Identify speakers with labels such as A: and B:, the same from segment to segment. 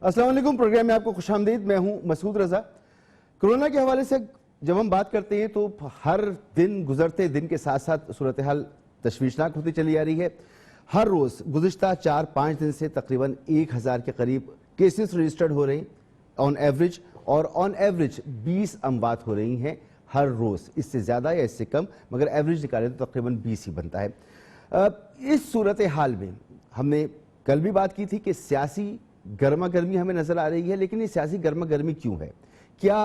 A: السلام علیکم، پروگرام میں آپ کو خوش آمدید. میں ہوں مسعود رضا. کرونا کے حوالے سے جب ہم بات کرتے ہیں تو ہر دن گزرتے دن کے ساتھ ساتھ صورتحال تشویشناک ہوتی چلی آ رہی ہے. ہر روز گزشتہ 4-5 دن سے تقریباً 1000 کے قریب کیسز رجسٹرڈ ہو رہے ہیں آن ایوریج، اور آن ایوریج 20 اموات ہو رہی ہیں ہر روز. اس سے زیادہ یا اس سے کم، مگر ایوریج نکالیں تو تقریباً 20 ہی بنتا ہے. اس صورتحال میں ہم نے کل بھی بات کی تھی کہ سیاسی گرما گرمی ہمیں نظر آ رہی ہے، لیکن یہ سیاسی گرما گرمی کیوں ہے؟ کیا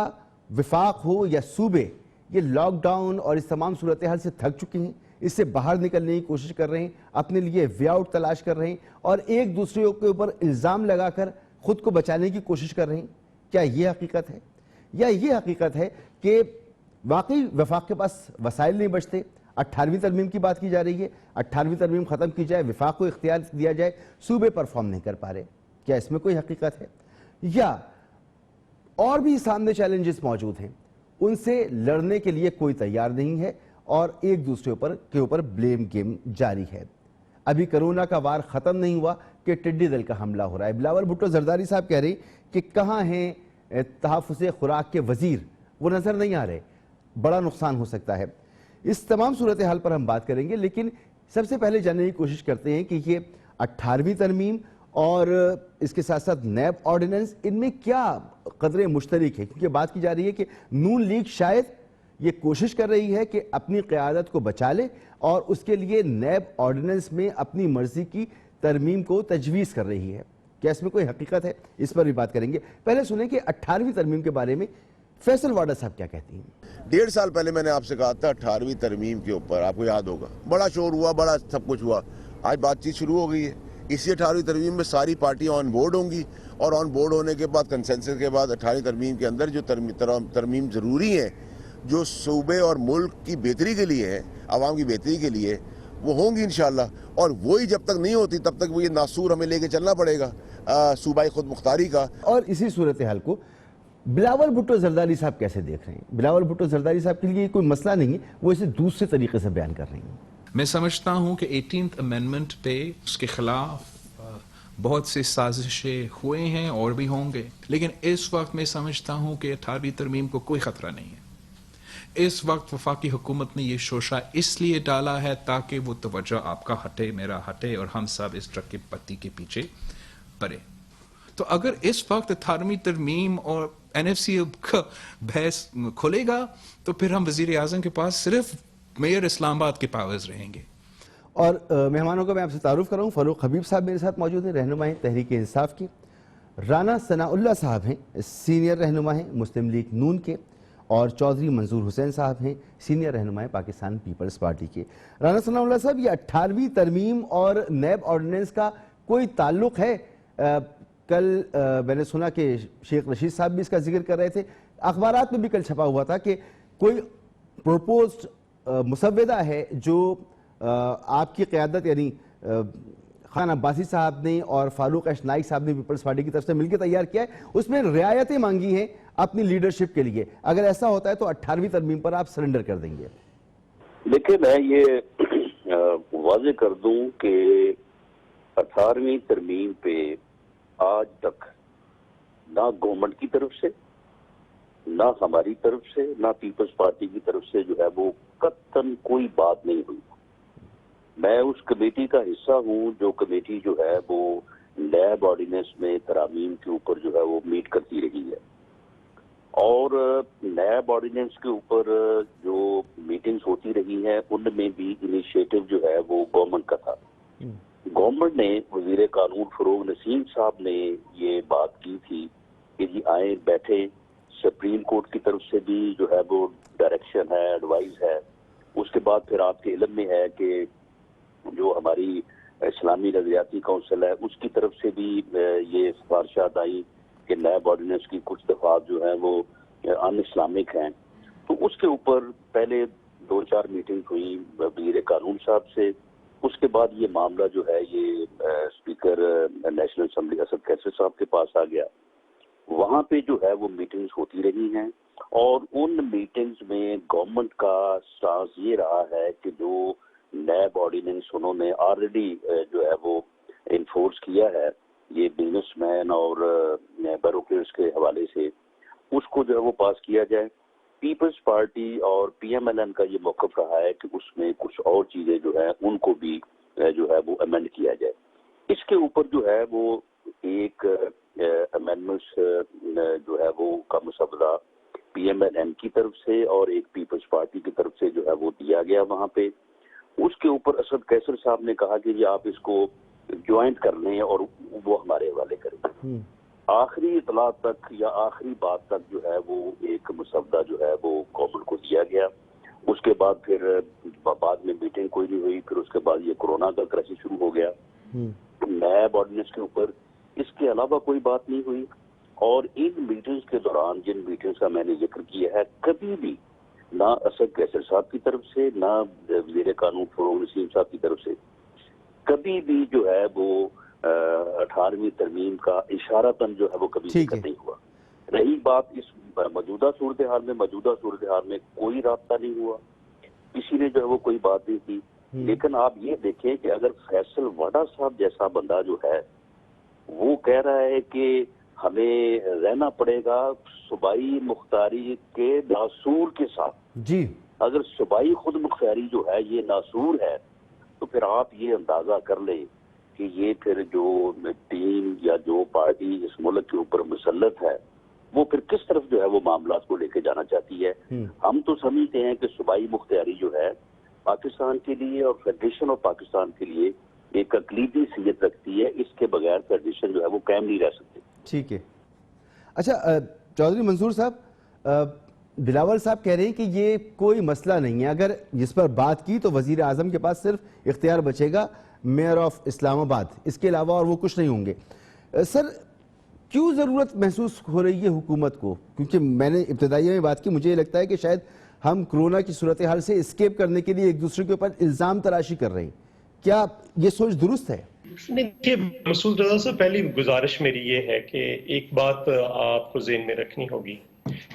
A: وفاق ہو یا صوبے یہ لاک ڈاؤن اور اس تمام صورتحال سے تھک چکے ہیں، اس سے باہر نکلنے کی کوشش کر رہے ہیں، اپنے لیے وے آؤٹ تلاش کر رہے ہیں اور ایک دوسرے کے اوپر الزام لگا کر خود کو بچانے کی کوشش کر رہے ہیں؟ کیا یہ حقیقت ہے؟ یا یہ حقیقت ہے کہ واقعی وفاق کے پاس وسائل نہیں بچتے؟ 18ویں ترمیم کی بات کی جا رہی ہے، 18ویں ترمیم ختم کی جائے، وفاق کو اختیار دیا جائے، صوبے پرفارم نہیں کر پا رہے. کیا اس میں کوئی حقیقت ہے؟ یا اور بھی سامنے چیلنجز موجود ہیں، ان سے لڑنے کے لیے کوئی تیار نہیں ہے اور ایک دوسرے کے اوپر بلیم گیم جاری ہے؟ ابھی کرونا کا وار ختم نہیں ہوا کہ ٹڈی دل کا حملہ ہو رہا ہے. بلاول بھٹو زرداری صاحب کہہ رہے ہیں کہ کہاں ہیں تحفظ خوراک کے وزیر، وہ نظر نہیں آ رہے، بڑا نقصان ہو سکتا ہے. اس تمام صورتحال پر ہم بات کریں گے، لیکن سب سے پہلے جاننے کی کوشش کرتے ہیں کہ یہ 18ویں ترمیم اور اس کے ساتھ ساتھ نیب آرڈیننس، ان میں کیا قدرے مشترک ہے؟ کیونکہ بات کی جا رہی ہے کہ نون لیگ شاید یہ کوشش کر رہی ہے کہ اپنی قیادت کو بچا لے اور اس کے لیے نیب آرڈیننس میں اپنی مرضی کی ترمیم کو تجویز کر رہی ہے. کیا اس میں کوئی حقیقت ہے؟ اس پر بھی بات کریں گے. پہلے سنیں کہ 18ویں ترمیم کے بارے میں فیصل واڈا صاحب کیا کہتی ہیں.
B: 1.5 سال پہلے میں نے آپ سے کہا تھا 18ویں ترمیم کے اوپر، آپ کو یاد ہوگا، بڑا شور ہوا، بڑا سب کچھ ہوا. آج بات چیت شروع ہو گئی ہے. اسی 18ویں ترمیم میں ساری پارٹیاں آن بورڈ ہوں گی، اور آن بورڈ ہونے کے بعد کنسنسس کے بعد 18ویں ترمیم کے اندر جو ترمیم ضروری ہے، جو صوبے اور ملک کی بہتری کے لیے ہے، عوام کی بہتری کے لیے، وہ ہوں گی انشاءاللہ. اور وہی جب تک نہیں ہوتی تب تک وہ یہ ناسور ہمیں لے کے چلنا پڑے گا صوبائی خود مختاری کا.
A: اور اسی صورتحال کو بلاول بھٹو زرداری صاحب کیسے دیکھ رہے ہیں؟ بلاول بھٹو زرداری صاحب کے لیے کوئی مسئلہ نہیں ہے، وہ اسے دوسرے طریقے سے بیان کر رہے ہیں.
C: میں سمجھتا ہوں کہ 18th امینڈمنٹ پہ اس کے خلاف بہت سے سازشیں ہوئے ہیں اور بھی ہوں گے، لیکن اس وقت میں سمجھتا ہوں کہ 18ویں ترمیم کو کوئی خطرہ نہیں ہے. اس وقت وفاقی حکومت نے یہ شوشہ اس لیے ڈالا ہے تاکہ وہ توجہ آپ کا ہٹے، میرا ہٹے، اور ہم سب اس ٹرک کی پتی کے پیچھے پڑے. تو اگر اس وقت 18ویں ترمیم اور NFC کا بحث کھلے گا تو پھر ہم وزیر اعظم کے پاس صرف میئر اسلام آباد کے پاورز رہیں گے.
A: اور مہمانوں کا میں آپ سے تعارف کر رہا ہوں. فاروق حبیب صاحب میرے ساتھ موجود ہیں، رہنما ہیں تحریک انصاف کی. رانا ثناء اللہ صاحب ہیں، سینئر رہنما ہیں مسلم لیگ نون کے. اور چودھری منظور حسین صاحب ہیں، سینئر رہنما ہیں پاکستان پیپلز پارٹی کے. رانا ثناء اللہ صاحب، یہ 18ویں ترمیم اور نیب آرڈیننس کا کوئی تعلق ہے؟ کل میں نے سنا کہ شیخ رشید صاحب بھی اس کا ذکر کر رہے تھے، اخبارات میں بھی کل چھپا ہوا تھا کہ کوئی پروپوزڈ مسودہ ہے جو آپ کی قیادت یعنی خان عباسی صاحب نے اور فاروق اش نائک صاحب نے پیپلز پارٹی کی طرف سے مل کے تیار کیا ہے. اس میں رعایتیں مانگی ہیں اپنی لیڈرشپ کے لیے. اگر ایسا ہوتا ہے تو 18ویں ترمیم پر آپ سرنڈر کر دیں گے؟
D: دیکھیں، میں یہ واضح کر دوں کہ 18ویں ترمیم پہ آج تک نہ گورنمنٹ کی طرف سے، نہ ہماری طرف سے، نہ پیپلز پارٹی کی طرف سے جو ہے وہ قطعاً کوئی بات نہیں ہوئی. میں اس کمیٹی کا حصہ ہوں جو کمیٹی جو ہے وہ نیب آرڈیننس میں ترامیم کے اوپر جو ہے وہ میٹ کرتی رہی ہے. اور نیب آرڈیننس کے اوپر جو میٹنگز ہوتی رہی ہیں ان میں بھی انیشیٹو جو ہے وہ گورنمنٹ کا تھا. گورنمنٹ نے، وزیر قانون فروغ نسیم صاحب نے یہ بات کی تھی کہ جی آئیں بیٹھے. سپریم کورٹ کی طرف سے بھی جو ہے وہ ڈائریکشن ہے، ایڈوائز ہے. اس کے بعد پھر آپ کے علم میں ہے کہ جو ہماری اسلامی نظریاتی کونسل ہے اس کی طرف سے بھی یہ سفارشات آئی کہ نیب آرڈیننس کی کچھ دفعات جو ہیں وہ ان اسلامک ہیں. تو اس کے اوپر پہلے 2-4 میٹنگ ہوئی وزیر قانون صاحب سے. اس کے بعد یہ معاملہ جو ہے یہ اسپیکر نیشنل اسمبلی اسد کیسر صاحب کے پاس آ گیا. وہاں پہ جو ہے وہ میٹنگز ہوتی رہی ہیں اور ان میٹنگز میں گورنمنٹ کا سٹانس یہ رہا ہے کہ جو نیب آرڈیننس انہوں نے آلریڈی جو ہے وہ انفورس کیا ہے، یہ بزنس مین اور بیوروکریٹس کے حوالے سے اس کو جو ہے وہ پاس کیا جائے. پیپلز پارٹی اور پی ایم ایل این کا یہ موقف رہا ہے کہ اس میں کچھ اور چیزیں جو ہیں ان کو بھی جو ہے وہ امینڈ کیا جائے. اس کے اوپر جو ہے وہ ایک امینڈمنٹس جو ہے وہ کا مسودہ پی ایم ایل این کی طرف سے اور ایک پیپلز پارٹی کی طرف سے جو ہے وہ دیا گیا وہاں پہ. اس کے اوپر اسد قیصر صاحب نے کہا کہ جی آپ اس کو جوائنٹ کر لیں اور وہ ہمارے حوالے کریں. آخری اطلاع تک یا آخری بات تک جو ہے وہ ایک مسودہ جو ہے وہ گورنمنٹ کو دیا گیا. اس کے بعد پھر بعد میں میٹنگ کوئی نہیں ہوئی. پھر اس کے بعد یہ کورونا کا کرائسس شروع ہو گیا. نیب آرڈیننس کے اوپر اس کے علاوہ کوئی بات نہیں ہوئی. اور ان میٹنگز کے دوران جن میٹنگز کا میں نے ذکر کیا ہے کبھی بھی نہ اسد قیصر صاحب کی طرف سے نہ وزیر قانون فروغ نسیم صاحب کی طرف سے کبھی بھی جو ہے وہ 18ویں ترمیم کا اشارتاً جو ہے وہ کبھی ذکر نہیں ہوا. رہی بات اس موجودہ صورتحال میں کوئی رابطہ نہیں ہوا, کسی نے جو ہے وہ کوئی بات نہیں کی. لیکن آپ یہ دیکھیں کہ اگر فیصل واڈا صاحب جیسا بندہ جو ہے وہ کہہ رہا ہے کہ ہمیں رہنا پڑے گا صوبائی مختاری کے ناسور کے ساتھ,
A: جی
D: اگر صوبائی خود مختاری جو ہے یہ ناسور ہے تو پھر آپ یہ اندازہ کر لیں کہ یہ پھر جو ٹیم یا جو پارٹی اس ملک کے اوپر مسلط ہے وہ پھر کس طرف جو ہے وہ معاملات کو لے کے جانا چاہتی ہے. ہم تو سمجھتے ہیں کہ صوبائی مختاری جو ہے پاکستان کے لیے اور فیڈریشن آف پاکستان کے لیے ایک اقلیتی حیثیت رکھتی ہے. اس کے بغیر فیڈریشن جو ہے وہ قائم نہیں رہ سکتی.
A: ٹھیک ہے. اچھا چودھری منصور صاحب, بلاول صاحب کہہ رہے ہیں کہ یہ کوئی مسئلہ نہیں ہے, اگر جس پر بات کی تو وزیر اعظم کے پاس صرف اختیار بچے گا میئر آف اسلام آباد, اس کے علاوہ اور وہ کچھ نہیں ہوں گے. سر کیوں ضرورت محسوس ہو رہی ہے حکومت کو؟ کیونکہ میں نے ابتدائیہ میں بات کی, مجھے یہ لگتا ہے کہ شاید ہم کرونا کی صورتحال سے اسکیپ کرنے کے لیے ایک دوسرے کے اوپر الزام تراشی کر رہے ہیں. کیا یہ سوچ درست ہے؟
E: دیکھیے مسعود رضا صاحب, پہلی گزارش میری یہ ہے کہ ایک بات آپ کو ذہن میں رکھنی ہوگی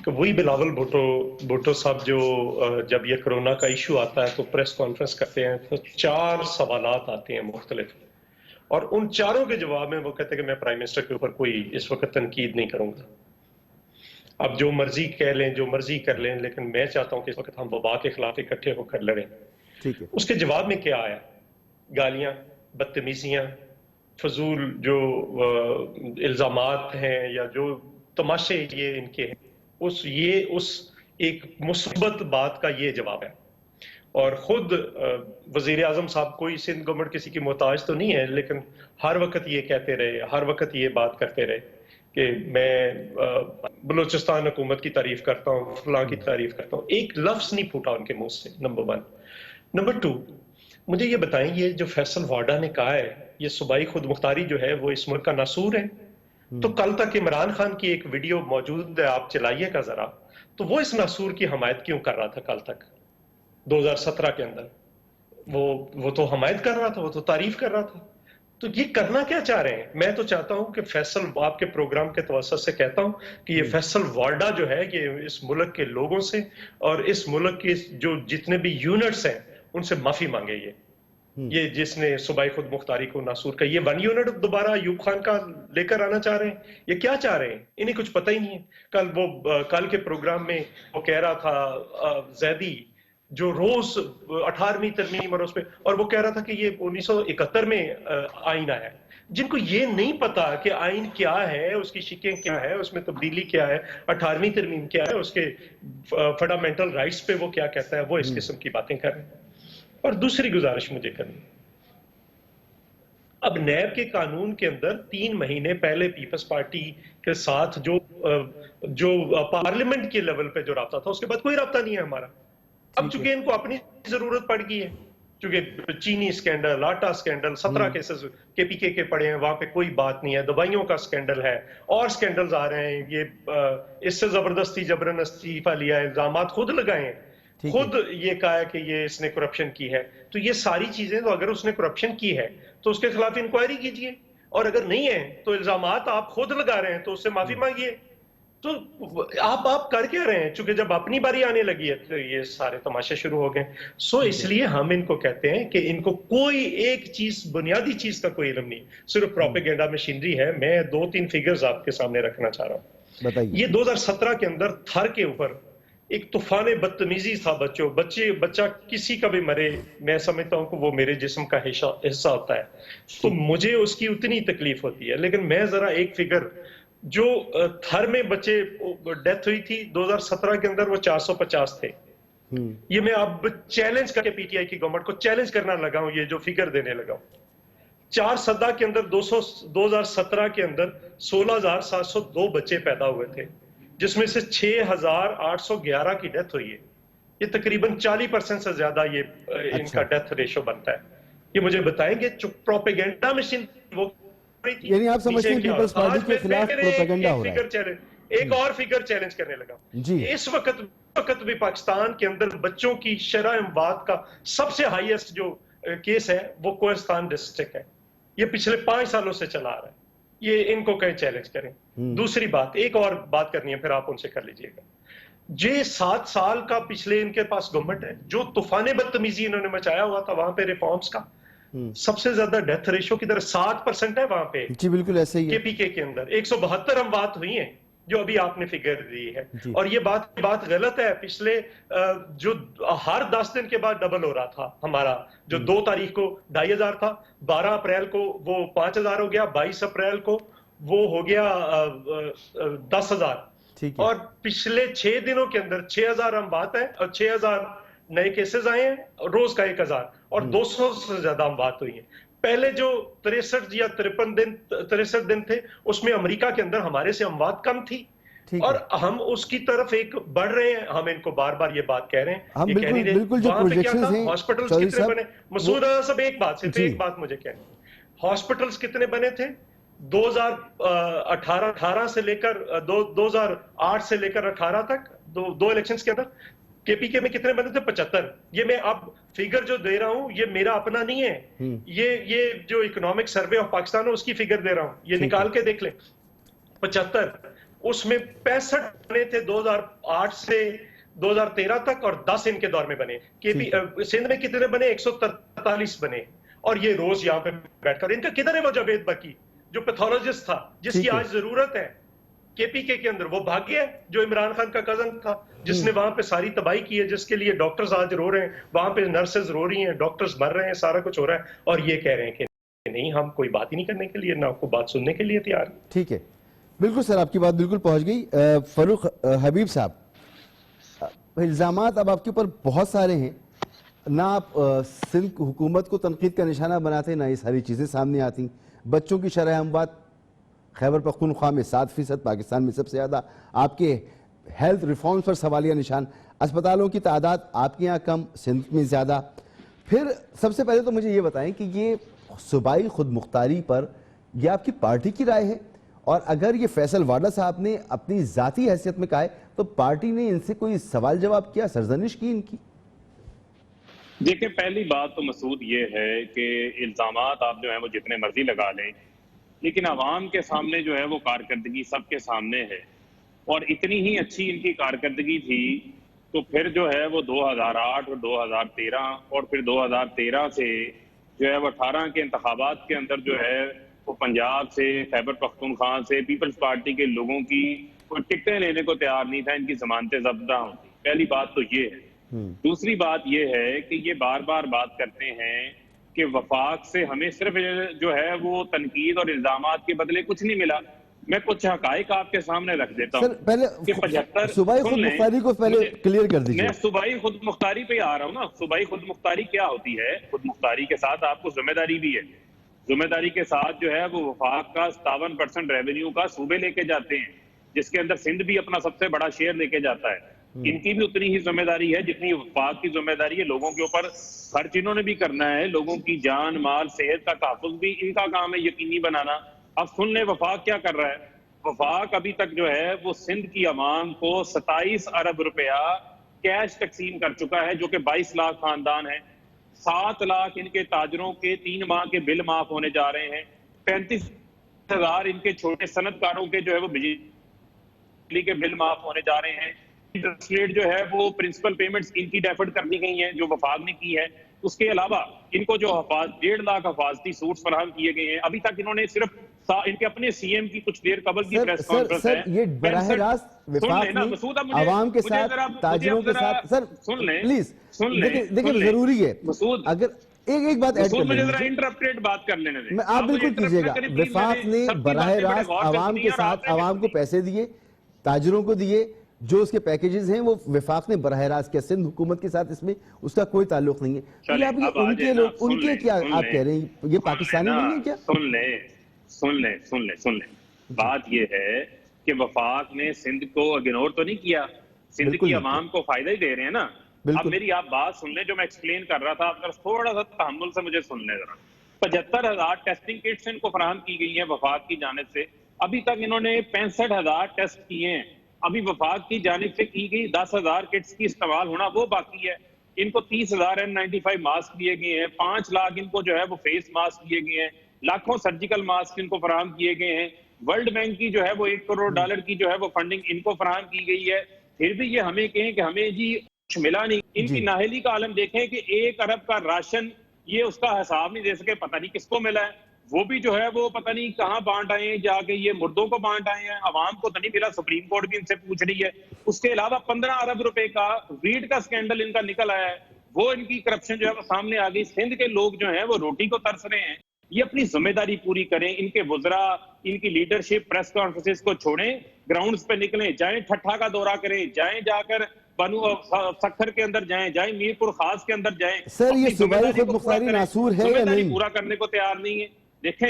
E: کہ وہی بلاول بھٹو صاحب جو جب یہ کرونا کا ایشو آتا ہے تو پریس کانفرنس کرتے ہیں تو 4 سوالات آتے ہیں مختلف, اور ان چاروں کے جواب میں وہ کہتے ہیں کہ میں پرائم منسٹر کے اوپر کوئی اس وقت تنقید نہیں کروں گا. اب جو مرضی کہہ لیں جو مرضی کر لیں, لیکن میں چاہتا ہوں کہ اس وقت ہم وبا کے خلاف اکٹھے ہو کر لڑیں.
A: ٹھیک ہے.
E: اس کے جواب میں کیا آیا؟ گالیاں, بدتمیزیاں, فضول جو الزامات ہیں یا جو تماشے یہ ان کے ہیں, اس ایک مثبت بات کا یہ جواب ہے. اور خود وزیر اعظم صاحب کوئی سندھ گورنمنٹ کسی کی محتاج تو نہیں ہے, لیکن ہر وقت یہ کہتے رہے, ہر وقت یہ بات کرتے رہے کہ میں بلوچستان حکومت کی تعریف کرتا ہوں, فلاں کی تعریف کرتا ہوں. ایک لفظ نہیں پھوٹا ان کے منہ سے, نمبر 1. نمبر 2, مجھے یہ بتائیں یہ جو فیصل واڈا نے کہا ہے یہ صوبائی خود مختاری جو ہے وہ اس ملک کا ناسور ہے, تو کل تک عمران خان کی ایک ویڈیو موجود ہے, آپ چلائیے گا ذرا, تو وہ اس ناسور کی حمایت کیوں کر رہا تھا کل تک 2017 کے اندر؟ وہ تو حمایت کر رہا تھا, وہ تو تعریف کر رہا تھا. تو یہ کرنا کیا چاہ رہے ہیں؟ میں تو چاہتا ہوں کہ فیصل, آپ کے پروگرام کے توسط سے کہتا ہوں کہ یہ فیصل واڈا جو ہے یہ اس ملک کے لوگوں سے اور اس ملک کے جو جتنے بھی یونٹس ہیں ان سے معافی مانگے. یہ جس نے صوبائی خود مختاری کو ناسور کا یہ 1 یونٹ دوبارہ ایوب خان کا لے کر آنا چاہ رہے ہیں, یہ کیا چاہ رہے ہیں؟ انہیں کچھ پتہ ہی نہیں ہے. کل کے پروگرام میں وہ کہہ رہا تھا زیدی جو روز 18ویں ترمیم اور اس پہ, اور وہ کہہ رہا تھا کہ یہ 1971 میں آئین آیا ہے. جن کو یہ نہیں پتا کہ آئین کیا ہے, اس کی شکیں کیا ہے, اس میں تبدیلی کیا ہے, 18ویں ترمیم کیا ہے, اس کے فنڈامنٹل رائٹس پہ وہ کیا کہتا ہے, وہ اس قسم کی باتیں کر رہے ہیں. اور دوسری گزارش مجھے کرنی, اب نیب کے قانون کے اندر 3 مہینے پہلے پیپلز پارٹی کے ساتھ جو پارلیمنٹ کے لیول پہ جو رابطہ تھا, اس کے بعد کوئی رابطہ نہیں ہے ہمارا. اب چونکہ ان کو اپنی ضرورت پڑ گئی ہے, چونکہ چینی سکینڈل, آٹا سکینڈل, 17 کیسز کے پی کے پڑے ہیں, وہاں پہ کوئی بات نہیں ہے. دوائیوں کا سکینڈل ہے اور سکینڈلز آ رہے ہیں, یہ اس سے زبردستی جبرن استعفیٰ لیا ہے, الزامات خود لگائے ہیں, خود یہ کہا ہے کہ یہ اس نے کرپشن کی ہے. تو یہ ساری چیزیں, تو اگر اس نے کرپشن کی ہے تو اس کے خلاف انکوائری کیجئے, اور اگر نہیں ہے تو الزامات آپ خود لگا رہے ہیں تو اس سے معافی مانگیے. تو آپ کر کیا رہے ہیں؟ چونکہ جب اپنی باری آنے لگی ہے تو یہ سارے تماشے شروع ہو گئے. سو اس لیے ہم ان کو کہتے ہیں کہ ان کو کوئی ایک چیز، بنیادی چیز کا کوئی علم نہیں، صرف پروپیگنڈا مشینری ہے. میں 2-3 فگرز آپ کے سامنے رکھنا چاہ رہا ہوں.
A: بتائیے.
E: یہ 2017 کے اندر تھر کے اوپر ایک طوفان بدتمیزی تھا. بچہ کسی کا بھی مرے، میں سمجھتا ہوں کہ وہ میرے جسم کا حصہ ہوتا ہے، تو مجھے اس کی اتنی تکلیف ہوتی ہے. لیکن میں ذرا ایک فگر، جو تھر میں بچے ڈیتھ ہوئی تھی 2017 کے اندر، وہ 450 تھے. یہ میں اب چیلنج کر کے پی ٹی آئی کی گورنمنٹ کو چیلنج کرنا لگا ہوں، یہ جو فگر دینے لگا ہوں. 4 سدہ کے اندر 2017 کے اندر 16,702 بچے پیدا ہوئے تھے، جس میں سے 6,811 کی ڈیتھ ہوئی ہے. یہ تقریباً 40% سے زیادہ یہ ان کا ڈیتھ ریشو بنتا ہے. یہ مجھے بتائیں گے پروپیگنڈا مشین وہ،
A: یعنی آپ سمجھتے ہیں پیپلز پارٹی کے خلاف پروپیگنڈا ہو رہا ہے.
E: ایک اور فگر چیلنج کرنے لگا.
A: جی.
E: اس وقت بھی پاکستان کے اندر بچوں کی شرح اموات کا سب سے ہائیسٹ جو کیس ہے وہ کوہستان ڈسٹرکٹ ہے. یہ پچھلے 5 سالوں سے چلا آ رہا ہے. یہ ان کو کہیں چیلنج کریں. دوسری بات، ایک اور بات کرنی ہے، پھر آپ ان سے کر لیجئے گا. 7 سال کا پچھلے ان کے پاس گورنمنٹ ہے، جو طوفان بدتمیزی انہوں نے مچایا ہوا تھا وہاں پہ ریفارمز کا، سب سے زیادہ ڈیتھ ریشو کی طرح 7% ہے وہاں پہ.
A: جی بالکل ایسے ہی
E: کے پی کے اندر 172 اموات ہوئی ہیں، جو ابھی آپ نے فگر دی ہے. اور یہ بات غلط ہے. پچھلے جو ہر 10 دن کے بعد ڈبل ہو رہا تھا ہمارا، جو 2 تاریخ کو 2,500 تھا، 12 اپریل کو وہ 5,000 ہو گیا، 22 اپریل کو وہ ہو گیا 10,000. اور پچھلے 6 دنوں کے اندر 6,000 اموات ہیں اور 6,000 نئے کیسز آئے ہیں، روز کا 1,000، اور 200 سے زیادہ اموات ہوئی ہیں. پہلے جو 63 یا 63 دن تھے، اس میں امریکہ کے اندر ہمارے سے اموات کم تھی، اور ہم اس کی طرف ایک بڑھ رہے ہیں. ہم ان کو بار بار یہ بات کہہ رہے ہیں،
A: ہم
E: یہ کہہ نہیں رہے.
A: بالکل جو
E: وہاں پہ کیا تھا،
A: ہیں
E: ہاسپٹلز
A: چودھری
E: کتنے
A: صاحب،
E: بنے؟ مسعود صاحب ایک بات، صرف ایک بات مجھے کہنی. ہاسپٹلز کتنے بنے تھے 2018 سے لے کر 2008 سے لے کر 18 تک، دو الیکشنز کے اندر؟ کے پی کے میں کتنے بنے تھے؟ 75. یہ میں اب فگر جو دے رہا ہوں یہ میرا اپنا نہیں ہے، یہ جو اکنامک سروے آف پاکستان ہے اس کی فگر دے رہا ہوں، یہ نکال کے دیکھ لیں. 75. اس میں 65 بنے تھے 2008 سے 2013 تک، اور 10 ان کے دور میں بنے. سندھ میں کتنے بنے؟ 143 بنے. اور یہ روز یہاں پہ بیٹھ کر، ان کا کدھر ہے وہ جاوید بکی جو پیتھولوجسٹ تھا، جس کی آج ضرورت ہے کے پی کے اندر؟ وہ بھاگ گیا، جو عمران خان کا کزن تھا، جس نے وہاں پہ ساری تباہی کی ہے، جس کے لیے ڈاکٹرز آج رو رہے ہیں، وہاں پہ نرسز رو رہی ہیں، ڈاکٹرز مر رہے ہیں، سارا کچھ ہو رہا ہے. اور یہ کہہ رہے ہیں کہ نہیں، ہم کوئی بات ہی نہیں کرنے کے لیے، نہ آپ کو بات سننے کے لیے تیار.
A: ٹھیک ہے، بالکل سر، آپ کی بات بالکل پہنچ گئی. فاروق حبیب صاحب، الزامات اب آپ کے اوپر بہت سارے ہیں، نہ آپ سندھ حکومت کو تنقید کا نشانہ بناتے، نہ یہ ساری چیزیں سامنے آتی. بچوں کی شرح اموات خیبر پختونخوا میں 7%، پاکستان میں سب سے زیادہ. آپ کے ہیلتھ ریفارمز پر سوالیہ نشان. اسپتالوں کی تعداد آپ کے یہاں کم، سندھ میں زیادہ. پھر سب سے پہلے تو مجھے یہ بتائیں کہ یہ صوبائی خود مختاری پر یہ آپ کی پارٹی کی رائے ہے، اور اگر یہ فیصل واڈا صاحب نے اپنی ذاتی حیثیت میں کہا ہے تو پارٹی نے ان سے کوئی سوال جواب کیا، سرزنش کی ان کی؟
F: دیکھیں، پہلی بات تو مسعود یہ ہے کہ الزامات آپ جو ہیں وہ جتنے مرضی لگا لیں، لیکن عوام کے سامنے جو ہے وہ کارکردگی سب کے سامنے ہے. اور اتنی ہی اچھی ان کی کارکردگی تھی تو پھر جو ہے وہ 2008 اور 2013 اور پھر 2013 سے جو ہے وہ 18 کے انتخابات کے اندر جو ہے وہ پنجاب سے، خیبر پختونخوا سے پیپلز پارٹی کے لوگوں کی کوئی ٹکٹیں لینے کو تیار نہیں تھا، ان کی ضمانتیں ضبط ہوتی. پہلی بات تو یہ ہے. دوسری بات یہ ہے کہ یہ بار بار بات کرتے ہیں کہ وفاق سے ہمیں صرف جو ہے وہ تنقید اور الزامات کے بدلے کچھ نہیں ملا. میں کچھ حقائق آپ کے سامنے رکھ دیتا
A: سر
F: ہوں
A: پہلے
F: کہ 75
A: صوبائی خود مختاری کو پہلے کلیئر کر دیجئے.
F: میں صوبائی خود مختاری پہ آ رہا ہوں نا. صوبائی خود مختاری کیا ہوتی ہے؟ خود مختاری کے ساتھ آپ کو ذمہ داری بھی ہے. ذمہ داری کے ساتھ جو ہے وہ وفاق کا 57% ریونیو کا صوبے لے کے جاتے ہیں، جس کے اندر سندھ بھی اپنا سب سے بڑا شیئر لے کے جاتا ہے. ان کی بھی اتنی ہی ذمہ داری ہے جتنی وفاق کی ذمہ داری ہے. لوگوں کے اوپر خرچ انہوں نے بھی کرنا ہے، لوگوں کی جان مال صحت کا تحفظ بھی ان کا کام ہے یقینی بنانا. اب سن لیں وفاق کیا کر رہا ہے. وفاق ابھی تک جو ہے وہ سندھ کی عوام کو 27 ارب روپیہ کیش تقسیم کر چکا ہے، جو کہ 22 لاکھ خاندان ہیں. 7 لاکھ ان کے تاجروں کے 3 ماہ کے بل معاف ہونے جا رہے ہیں. 35,000 ان کے چھوٹے صنعت کاروں کے جو ہے وہ بجلی کے بل معاف ہونے جا رہے ہیں. انٹرسٹ ریٹ جو ہے وہ پرنسپل پیمنٹس ان کی ڈیفرڈ کر دی گئی ہیں جو وفاق نے کی ہے. اس کے علاوہ ان کو جو 1.5 لاکھ حفاظتی سوٹس فراہم کیے گئے ہیں, ابھی تک انہوں نے صرف ان کے اپنے سی ایم کی کچھ دیر قبل کی پریس کانفرنس ہے.
A: سر یہ براہ راست وفاق نے عوام کے ساتھ, تاجروں کے ساتھ, سر پلیز دیکھیں ضروری ہے اگر ایک بات ایڈ کر
F: مجھے ذرا انٹرپٹیڈ بات کر لینے دیں.
A: آپ بالکل کیجئے گا. وفاق نے براہ راست عوام کے ساتھ عوام کو پیسے دیے, تاجروں کو دیے, جو اس کے پیکیجز ہیں وہ وفاق نے براہ راست کیا, سندھ حکومت کے ساتھ اس میں اس کا کوئی تعلق نہیں ہے. آپ ان کے کیا آپ کہہ رہے ہیں یہ پاکستانی نہیں ہے کیا؟
F: سن لیں بات یہ ہے کہ وفاق نے سندھ کو اگنور تو نہیں کیا, سندھ کی عوام کو فائدہ ہی دے رہے ہیں نا. اب میری آپ بات سن لیں جو میں ایکسپلین کر رہا تھا, آپ تھوڑا سا تحمل سے مجھے سن لیں ذرا. 75,000 ٹیسٹنگ کٹس ان کو فراہم کی گئی ہیں وفاق کی جانب سے. ابھی تک انہوں نے 65,000 ٹیسٹ کیے ہیں. ابھی وفاق کی جانب سے کی گئی 10,000 کٹس کی استعمال ہونا وہ باقی ہے. ان کو 30,000 N95 ماسک دیے گئے ہیں, 5 لاکھ ان کو جو ہے وہ فیس ماسک دیے گئے ہیں, لاکھوں سرجیکل ماسک ان کو فراہم کیے گئے ہیں. ورلڈ بینک کی جو ہے وہ $1 کروڑ کی جو ہے وہ فنڈنگ ان کو فراہم کی گئی ہے. پھر بھی یہ ہمیں کہیں کہ ہمیں جی کچھ ملا نہیں. ان کی نااہلی کا عالم دیکھیں کہ 1 ارب کا راشن یہ اس کا حساب نہیں دے سکے, پتہ نہیں کس کو ملا ہے. وہ بھی جو ہے وہ پتہ نہیں کہاں بانٹ آئے ہیں, جا کے یہ مردوں کو بانٹ آئے ہیں, عوام کو تو نہیں ملا. سپریم کورٹ بھی ان سے پوچھ رہی ہے. اس کے علاوہ 15 ارب روپے کا ویٹ کا سکینڈل ان کا نکل آیا ہے, وہ ان کی کرپشن جو ہے وہ سامنے آ گئی. سندھ کے لوگ جو ہیں وہ روٹی کو ترس رہے ہیں. یہ اپنی ذمہ داری پوری کریں. ان کے وزراء, ان کی لیڈرشپ پریس کانفرنسز کو چھوڑیں, گراؤنڈز پہ نکلیں, جائیں ٹھٹھا کا دورہ کریں, جائیں جا کر بنو سکھر کے اندر جائیں, جائیں میرپور خاص کے اندر جائیں.
A: سر یہ صوبائی خود مختاری ناصور ہے یا نہیں؟
F: پورا کرنے کو تیار نہیں ہے. دیکھیں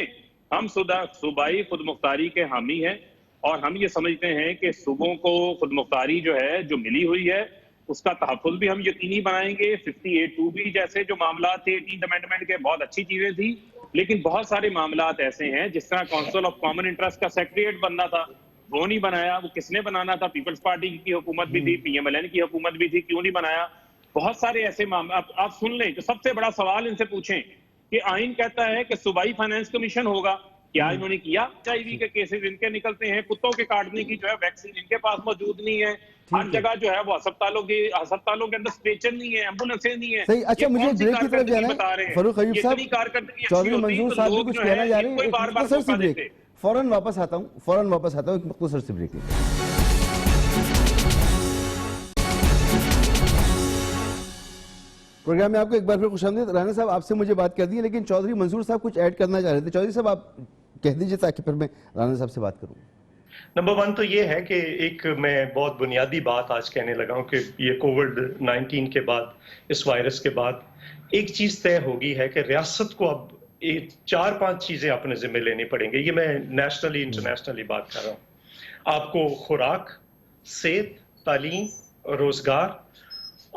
F: ہم صوبائی خود مختاری کے حامی ہیں اور ہم یہ سمجھتے ہیں کہ صوبوں کو خود مختاری جو ہے جو ملی ہوئی ہے اس کا تحفظ بھی ہم یقینی بنائیں گے. 58(2) بھی جیسے جو معاملات تھے 18th امینڈمنٹ کے, بہت اچھی چیزیں تھی, لیکن بہت سارے معاملات ایسے ہیں جس طرح کونسل آف کامن انٹرسٹ کا سیکریٹریٹ بننا تھا, وہ نہیں بنایا. وہ کس نے بنانا تھا؟ پیپلز پارٹی کی حکومت بھی تھی, PMLN کی حکومت بھی تھی, کیوں نہیں بنایا؟ بہت سارے ایسے معاملات آپ سن لیں. جو سب سے بڑا سوال ان سے پوچھیں کہ آئین کہتا ہے کہ صوبائی فائنانس کمیشن ہوگا, کیا انہوں نے کیا؟ HIV کے کیسز ان کے نکلتے ہیں, کتوں کے کاٹنے کی جو ہے ویکسین ان کے پاس موجود نہیں ہے. ہر جگہ جو ہے وہ ہسپتالوں کے اندر اسٹریچر نہیں ہے, ایمبولینسیں نہیں ہیں.
A: صحیح. اچھا مجھے بریک کی طرف جانا ہے. فاروق حبیب صاحب, چودھری منظور صاحب بھی کچھ کہنا جا رہے ہیں. ایک مختصر سی بریک, فوراً واپس آتا ہوں. ایک مختصر سی بریک. پروگرام میں آپ کو ایک بار پھر خوش آمدید. رانا صاحب آپ سے مجھے بات کر دی, لیکن چودھری منظور صاحب کچھ ایڈ کرنا چاہ رہے تھے. چودھری صاحب آپ کہہ دیجئے تاکہ پھر میں رانا صاحب سے بات کروں.
E: نمبر 1 تو یہ ہے کہ ایک میں بہت بنیادی بات آج کہنے لگا ہوں کہ یہ کووڈ-19 کے بعد, اس وائرس کے بعد ایک چیز طے ہوگی ہے کہ ریاست کو اب 4-5 چیزیں اپنے ذمہ لینی پڑیں گے. یہ میں نیشنلی انٹرنیشنلی بات کر رہا ہوں. آپ کو خوراک, صحت, تعلیم, روزگار,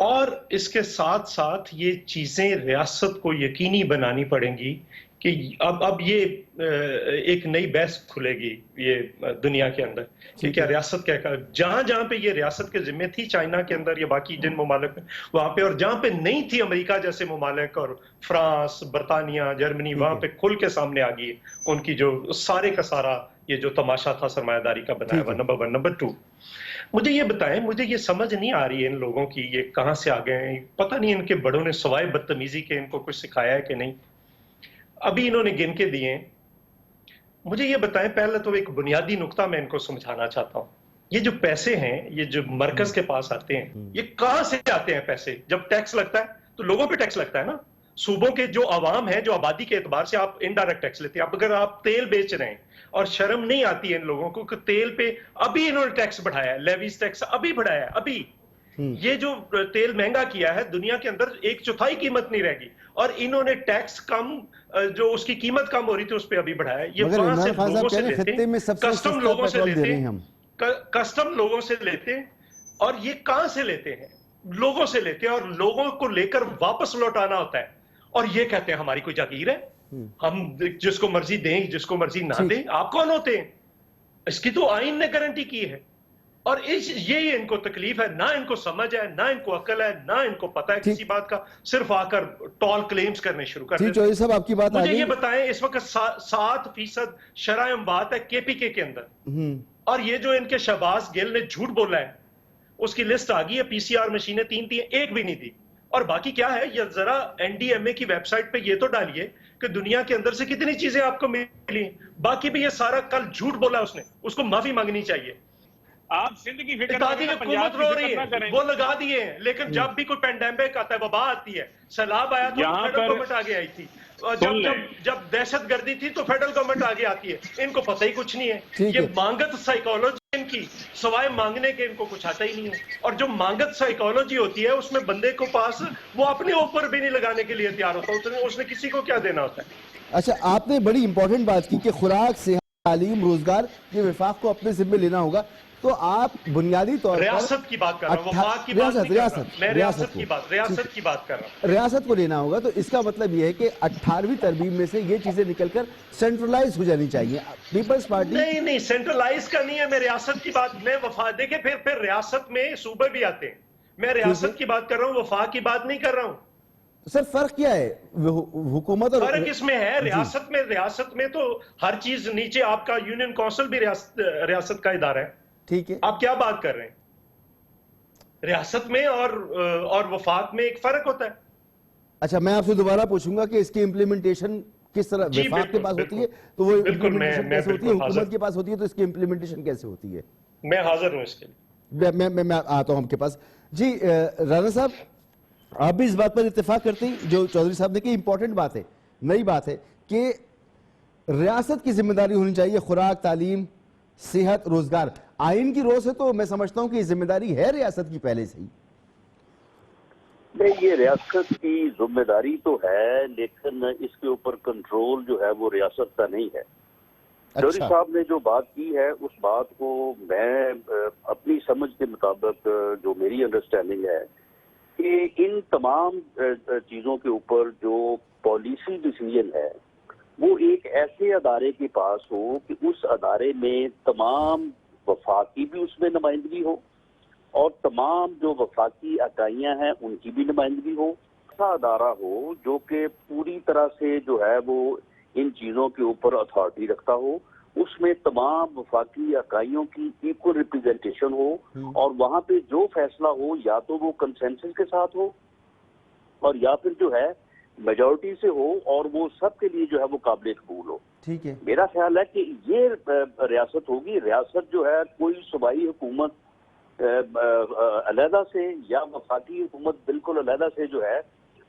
E: اور اس کے ساتھ ساتھ یہ چیزیں ریاست کو یقینی بنانی پڑیں گی کہ اب یہ ایک نئی بحث کھلے گی یہ دنیا کے اندر کہ کیا ریاست کیا کر, جہاں پہ یہ ریاست کے ذمہ تھی چائنا کے اندر یا باقی جن ممالک میں وہاں پہ, اور جہاں پہ نہیں تھی امریکہ جیسے ممالک اور فرانس, برطانیہ, جرمنی, وہاں پہ کھل کے سامنے آ گئی ان کی جو سارے کا سارا یہ جو تماشا تھا سرمایہ داری کا بنایا ہوا. نمبر 1. نمبر 2, مجھے یہ بتائیں, مجھے یہ سمجھ نہیں آ رہی ہے ان لوگوں کی یہ کہاں سے آ گئے ہیں. پتہ نہیں ان کے بڑوں نے سوائے بدتمیزی کے ان کو کچھ سکھایا ہے کہ نہیں. ابھی انہوں نے گن کے دیے. مجھے یہ بتائیں, پہلے تو ایک بنیادی نقطہ میں ان کو سمجھانا چاہتا ہوں. یہ جو پیسے ہیں یہ جو مرکز کے پاس آتے ہیں, یہ کہاں سے آتے ہیں پیسے؟ جب ٹیکس لگتا ہے تو لوگوں پہ ٹیکس لگتا ہے نا. صوبوں کے جو عوام ہے, جو آبادی کے اعتبار سے آپ انڈائریکٹ ٹیکس لیتے ہیں. اب اگر آپ تیل بیچ رہے ہیں اور شرم نہیں آتی ہے ان لوگوں کو کہ تیل پہ ابھی انہوں نے ٹیکس بڑھایا ہے, لیویز ٹیکس ابھی بڑھایا ہے. ابھی یہ جو تیل مہنگا کیا ہے دنیا کے اندر 1/4 قیمت نہیں رہ گی, اور انہوں نے ٹیکس کم, جو اس کی قیمت کم ہو رہی تھی اس پہ ابھی بڑھایا ہے. یہ وہاں سے لوگوں سے لیتے ہیں, کسٹم لوگوں سے لیتے ہیں, کسٹم لوگوں سے لیتے ہیں. اور یہ کہاں سے لیتے ہیں؟ لوگوں سے لیتے ہیں, اور لوگوں کو لے کر واپس لوٹانا ہوتا ہے. اور یہ کہتے ہیں ہماری کوئی جاگیر ہے, ہم جس کو مرضی دیں جس کو مرضی نہ دیں. آپ کون ہوتے ہیں؟ اس کی تو آئین نے گارنٹی کی ہے. اور یہی ان کو تکلیف ہے, نہ ان کو سمجھ ہے, نہ ان کو عقل ہے, نہ ان کو پتہ ہے کسی بات کا, صرف آ کر ٹال کلیمز کرنے شروع کر دیتے ہیں.
A: صاحب آپ کی بات
F: مجھے یہ بتائیں, اس وقت 7% شرح اموات ہے KPK کے اندر,
E: اور یہ جو ان کے شہباز گل نے جھوٹ بولا ہے اس کی لسٹ آ گئی ہے, PCR مشینیں 3 ایک بھی نہیں تھی. اور باقی کیا ہے, یہ ذرا NDMA کی ویب سائٹ پہ یہ تو ڈالیے کہ دنیا کے اندر سے کتنی چیزیں آپ کو ملی. باقی بھی یہ سارا کل جھوٹ بولا اس نے, اس کو معافی مانگنی چاہیے.
F: آپ سندھ کی فکر
E: اتحادی
F: کریں,
E: حکومت
F: پنجاب
E: رو
F: کی
E: رہی
F: فکر نہ
E: ہے,
F: کریں.
E: وہ لگا دیے ہیں, لیکن جب بھی کوئی پینڈیمک آتا ہے, وبا آتی ہے, سیلاب آیا تو
F: یہاں
E: فیڈرل
F: پر
E: گورنمنٹ آگے آئی تھی, اور
F: سن لیں,
E: جب دہشت گردی تھی تو فیڈرل گورنمنٹ آگے آتی ہے. ان کو پتہ ہی کچھ نہیں ہے.
A: ٹھیک
E: یہ
A: ہے.
E: مانگت سائیکالوجی ان کی, سوائے مانگنے کے ان کو کچھ آتا ہی نہیں ہے. اور جو مانگت سائیکالوجی ہوتی ہے اس میں بندے کو پاس وہ اپنے اوپر بھی نہیں لگانے کے لیے تیار ہوتا, اس نے کسی کو کیا دینا ہوتا ہے.
A: اچھا, آپ نے بڑی امپورٹنٹ بات کی کہ خوراک, صحت, تعلیم, روزگار, یہ وفاق کو اپنے ذمہ لینا ہوگا. تو آپ بنیادی طور پر
E: ریاست کی بات کر رہا ہوں, وفاق کی بات نہیں کر رہا, میں ریاست کی بات کر رہا ہوں.
A: ریاست کو لینا ہوگا. تو اس کا مطلب یہ ہے کہ 18ویں ترمیم میں سے یہ چیزیں نکل کر سینٹرلائز ہو جانی چاہیے. پیپلز پارٹی
E: نہیں سینٹرلائز کا نہیں ہے, میں ریاست کی بات, میں وفاق, دیکھیں پھر ریاست میں صوبے بھی آتے ہیں. میں ریاست کی بات کر رہا ہوں, وفاق کی بات نہیں کر رہا ہوں.
A: سر فرق کیا ہے حکومت اور
E: فرق اس میں ہے, ریاست میں تو ہر چیز نیچے, آپ کا یونین کونسل بھی ریاست کا ادارہ ہے.
A: ٹھیک ہے.
E: آپ کیا بات کر رہے ہیں, ریاست میں اور وفاق میں ایک فرق ہوتا ہے.
A: اچھا, میں آپ سے دوبارہ پوچھوں گا کہ اس کی امپلیمنٹیشن کس طرح وفاق کے پاس ہوتی ہے تو وہ امپلیمنٹیشن کیسے ہوتی ہے, حکومت کے پاس ہوتی ہے تو اس کی امپلیمنٹیشن کیسے ہوتی ہے.
E: میں حاضر ہوں اس کے لیے.
A: میں آتا ہوں آپ کے پاس. جی رانا صاحب, آپ بھی اس بات پر اتفاق کرتے ہیں جو چودھری صاحب نے کہ امپورٹنٹ بات ہے, نئی بات ہے کہ ریاست کی ذمہ داری ہونی چاہیے خوراک, تعلیم, صحت, روزگار. آئین کی روح سے تو میں سمجھتا ہوں کہ یہ ذمہ داری ہے ریاست کی پہلے سے ہی.
D: نہیں, یہ ریاست کی ذمہ داری تو ہے, لیکن اس کے اوپر کنٹرول جو ہے وہ ریاست کا نہیں ہے. چودھری صاحب نے جو بات کی ہے اس بات کو میں اپنی سمجھ کے مطابق, جو میری انڈرسٹینڈنگ ہے کہ ان تمام چیزوں کے اوپر جو پالیسی ڈیسیژن ہے وہ ایک ایسے ادارے کے پاس ہو کہ اس ادارے میں تمام وفاقی بھی اس میں نمائندگی ہو اور تمام جو وفاقی اکائیاں ہیں ان کی بھی نمائندگی ہو. ایسا ادارہ ہو جو کہ پوری طرح سے جو ہے وہ ان چیزوں کے اوپر اتھارٹی رکھتا ہو, اس میں تمام وفاقی اکائیوں کی ایکول ریپرزنٹیشن ہو, اور وہاں پہ جو فیصلہ ہو یا تو وہ کنسنسس کے ساتھ ہو اور یا پھر جو ہے میجورٹی سے ہو, اور وہ سب کے لیے جو ہے وہ قابل قبول ہو.
A: ٹھیک ہے.
D: میرا خیال ہے کہ یہ ریاست ہوگی. ریاست جو ہے کوئی صوبائی حکومت علیحدہ سے یا وفاقی حکومت بالکل علیحدہ سے جو ہے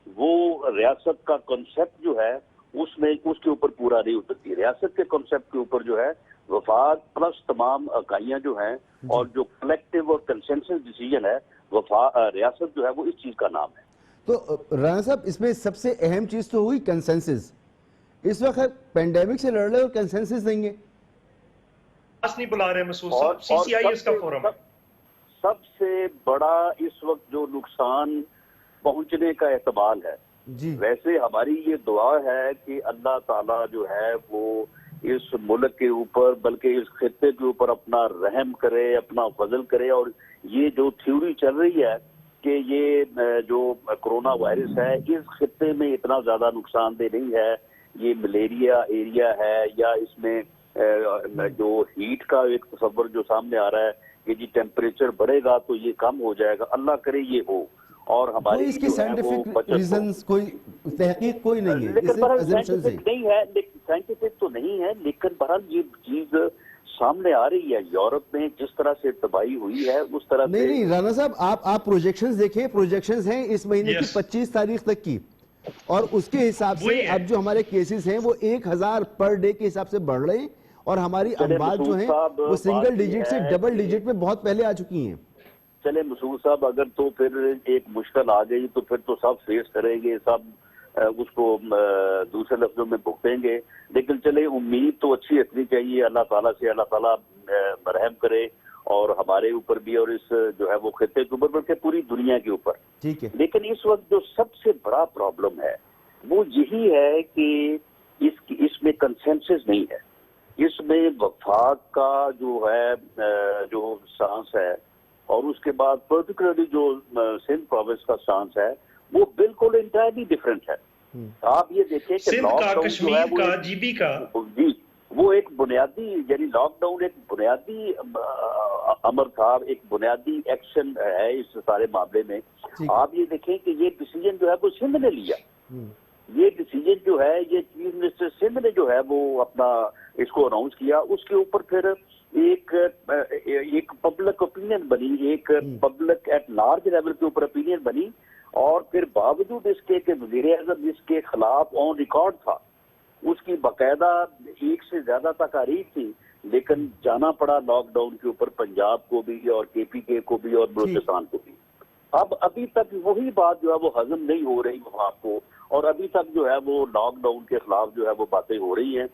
D: وہ ریاست کا کنسیپٹ جو ہے اس میں اس کے اوپر پورا نہیں اترتی. ریاست کے کنسیپٹ کے اوپر جو ہے وفاق پلس تمام اکائیاں جو ہیں اور جو کلیکٹیو اور کنسنسس ڈیسیژن ہے, ریاست جو ہے وہ اس چیز کا نام ہے.
A: تو رانا صاحب, اس میں سب سے اہم چیز تو ہوئی کنسنسس. اس وقت پینڈیمک سے لڑ رہے اور کنسنسس دیں گے,
E: نہیں بلا رہے مسعود صاحب, CCI اس کا فورم ہے.
D: سب سے بڑا اس وقت جو نقصان پہنچنے کا احتمال ہے,
A: جی
D: ویسے ہماری یہ دعا ہے کہ اللہ تعالیٰ جو ہے وہ اس ملک کے اوپر بلکہ اس خطے کے اوپر اپنا رحم کرے, اپنا فضل کرے. اور یہ جو تھیوری چل رہی ہے کہ یہ جو کرونا وائرس ہے اس خطے میں اتنا زیادہ نقصان دہ نہیں ہے, یہ ملیریا ایریا ہے, یا اس میں جو ہیٹ کا ایک تصور جو سامنے آ رہا ہے کہ جی ٹیمپریچر بڑھے گا تو یہ کم ہو جائے گا, اللہ کرے یہ ہو. اور ہماری
A: اس کی سائنٹیفک ریزنز کوئی تحقیق کوئی نہیں ہے,
D: لیکن بہرحال سائنٹیفک نہیں ہے, سائنٹیفک تو نہیں ہے, لیکن بہرحال یہ چیز سامنے آ رہی ہے. یورپ میں جس طرح سے تباہی ہوئی ہے اس طرح سے
A: نہیں رانا صاحب, آپ پروجیکشنز دیکھیں, پروجیکشنز ہیں اس مہینے کی 25 تاریخ تک کی, اور اس کے حساب سے اب جو ہمارے کیسز ہیں وہ 1000 پر ڈے کے حساب سے بڑھ رہے ہیں, اور ہماری اموات جو ہیں وہ سنگل ڈیجٹ سے ڈبل ڈیجٹ میں بہت پہلے آ چکی ہیں.
D: چلے مسعود صاحب, اگر تو پھر ایک مشکل آ گئی تو پھر تو سب فیس کریں گے, سب اس کو دوسرے لفظوں میں بھگتیں گے. لیکن چلے امید تو اچھی رکھنی چاہیے اللہ تعالیٰ سے, اللہ تعالیٰ مرحم کرے اور ہمارے اوپر بھی اور اس جو ہے وہ خطے کے اوپر بلکہ پوری دنیا کے اوپر.
A: ٹھیک ہے.
D: لیکن اس وقت جو سب سے بڑا پرابلم ہے وہ یہی ہے کہ اس میں کنسنسس نہیں ہے. اس میں وفاق کا جو ہے جو سانس ہے اور اس کے بعد پرٹیکولرلی جو سندھ پروونس کا سانس ہے وہ بالکل انٹائرلی ڈفرینٹ ہے. آپ یہ دیکھیں کہ
E: سندھ کا, کشمیر کا, GB کا,
D: جی وہ ایک بنیادی یعنی لاک ڈاؤن ایک بنیادی امر تھا, ایک بنیادی ایکشن ہے اس سارے معاملے میں. آپ یہ دیکھیں کہ یہ ڈیسیجن جو ہے وہ سندھ نے لیا, یہ ڈیسیجن جو ہے یہ چیف منسٹر سندھ نے جو ہے وہ اپنا اس کو اناؤنس کیا. اس کے اوپر پھر ایک پبلک اوپینین بنی, ایک پبلک ایٹ لارج لیول کے اوپر اوپینین بنی, اور پھر باوجود اس کے کہ وزیر اعظم اس کے خلاف آن ریکارڈ تھا, اس کی باقاعدہ ایک سے زیادہ تقاریر تھی, لیکن جانا پڑا لاک ڈاؤن کے اوپر پنجاب کو بھی اور کے پی کے کو بھی اور بلوچستان کو بھی. اب ابھی تک وہی بات جو ہے وہ ہضم نہیں ہو رہی وہاں کو, اور ابھی تک جو ہے وہ لاک ڈاؤن کے خلاف جو ہے وہ باتیں ہو ری ہیں.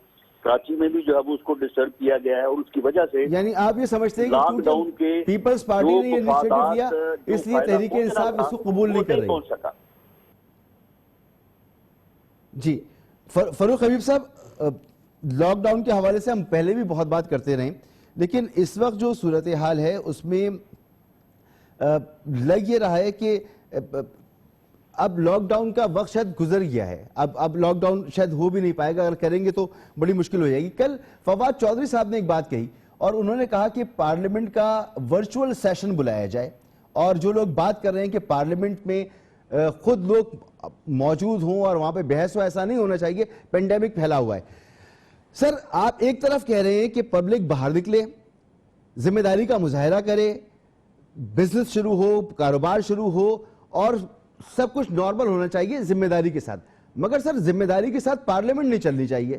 D: کراچی میں بھی جو ہے وہ اس کو ڈسٹرب کیا گیا ہے, اور اس کی وجہ سے
A: یعنی آپ یہ سمجھتے ہیں
D: لاک
A: کہ
D: ڈاؤن کے
A: پیپلز پارٹی نے یہ انیشیٹو لیا اس لیے تحریک انصاف اس کو قبول نہیں کر رہی.
D: پہنچ سکا.
A: جی فاروق حبیب صاحب, لاک ڈاؤن کے حوالے سے ہم پہلے بھی بہت بات کرتے رہے, لیکن اس وقت جو صورتحال ہے اس میں لگ یہ رہا ہے کہ اب لاک ڈاؤن کا وقت شاید گزر گیا ہے, اب لاک ڈاؤن شاید ہو بھی نہیں پائے گا, اگر کریں گے تو بڑی مشکل ہو جائے گی. کل فواد چودھری صاحب نے ایک بات کہی اور انہوں نے کہا کہ پارلیمنٹ کا ورچوئل سیشن بلایا جائے, اور جو لوگ بات کر رہے ہیں کہ پارلیمنٹ میں خود لوگ موجود ہوں اور وہاں پہ بحث ہو, ایسا نہیں ہونا چاہیے, پینڈیمک پھیلا ہوا ہے. سر آپ ایک طرف کہہ رہے ہیں کہ پبلک باہر نکلے, ذمہ داری کا مظاہرہ کرے, بزنس شروع ہو, کاروبار شروع ہو, اور سب کچھ نارمل ہونا چاہیے ذمہ داری کے ساتھ, مگر سر ذمہ داری کے ساتھ پارلیمنٹ نہیں چلنی چاہیے.